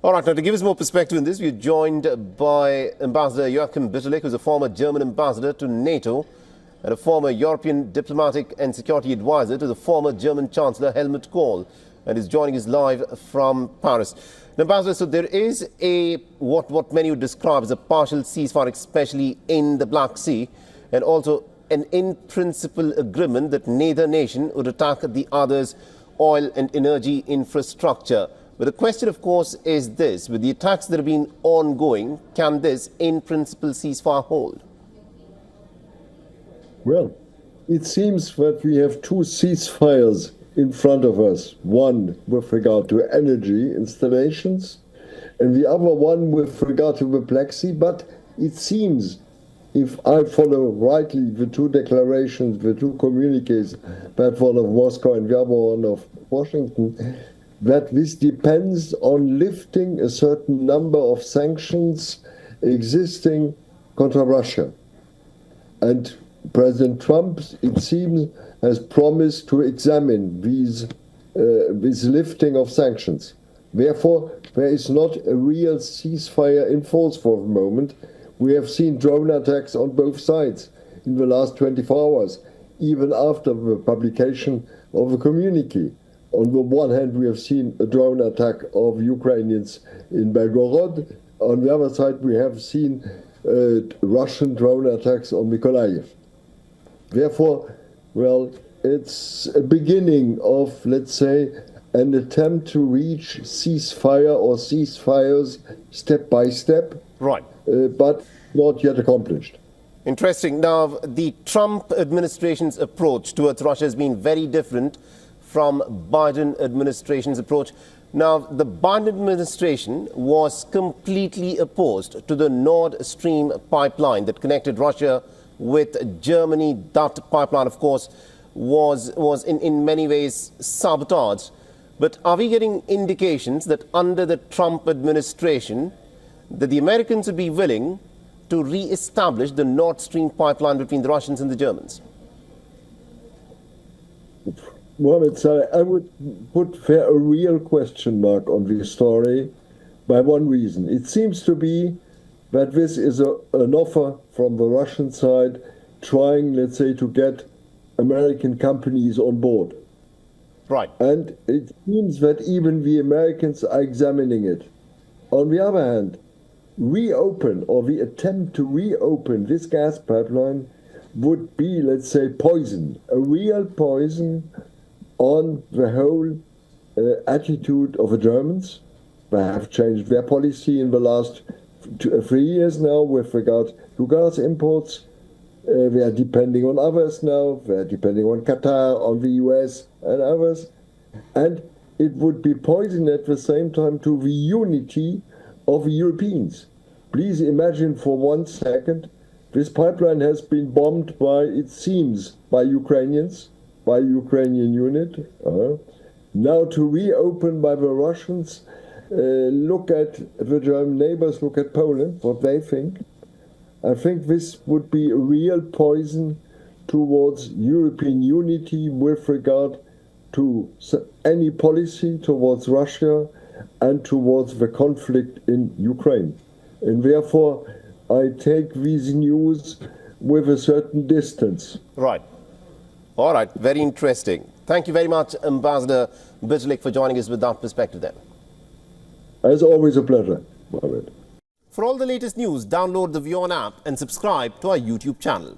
All right, now to give us more perspective on this, we're joined by Ambassador Joachim Bitterlich, who's a former German ambassador to NATO and a former European diplomatic and security advisor to the former German Chancellor Helmut Kohl, and is joining us live from Paris. Now, Ambassador, so there is what many would describe as a partial ceasefire, especially in the Black Sea, and also an in-principle agreement that neither nation would attack the other's oil and energy infrastructure. But the question, of course, is this. With the attacks that have been ongoing, can this, in principle, ceasefire hold? Well, it seems that we have two ceasefires in front of us. One with regard to energy installations, and the other one with regard to the Black Sea. But it seems, if I follow rightly the two declarations, the two communiques, that one of Moscow and the other one of Washington, that this depends on lifting a certain number of sanctions existing contra Russia. And President Trump, it seems, has promised to examine this lifting of sanctions. Therefore, there is not a real ceasefire in force for the moment. We have seen drone attacks on both sides in the last 24 hours, even after the publication of the communique. On the one hand, we have seen a drone attack of Ukrainians in Belgorod. On the other side, we have seen Russian drone attacks on Mykolaiv. Therefore, well, it's a beginning of, let's say, an attempt to reach ceasefire or ceasefires step by step, right, but not yet accomplished. Interesting. Now, the Trump administration's approach towards Russia has been very different from Biden administration's approach. Now, the Biden administration was completely opposed to the Nord Stream pipeline that connected Russia with Germany. That pipeline, of course, was in many ways sabotaged. But are we getting indications that under the Trump administration that the Americans would be willing to re-establish the Nord Stream pipeline between the Russians and the Germans? Mohammed Saleh, I would put a real question mark on this story by one reason. It seems to be that this is an offer from the Russian side trying, let's say, to get American companies on board. Right. And it seems that even the Americans are examining it. On the other hand, reopen, or the attempt to reopen this gas pipeline would be, let's say, poison, a real poison on the whole attitude of the Germans. They have changed their policy in the last 3 years now with regard to gas imports. They are depending on others now. They are depending on Qatar, on the US and others. And it would be poison at the same time to the unity of the Europeans. Please imagine for 1 second, this pipeline has been bombed by, it seems, by Ukrainians, by Ukrainian unit. Now to reopen by the Russians, look at the German neighbors, look at Poland, what they think. I think this would be a real poison towards European unity with regard to any policy towards Russia and towards the conflict in Ukraine. And therefore, I take these news with a certain distance. Right. All right. Very interesting. Thank you very much, Ambassador Bitterlich, for joining us with that perspective then. As always, a pleasure, Mohammed. For all the latest news, download the WION app and subscribe to our YouTube channel.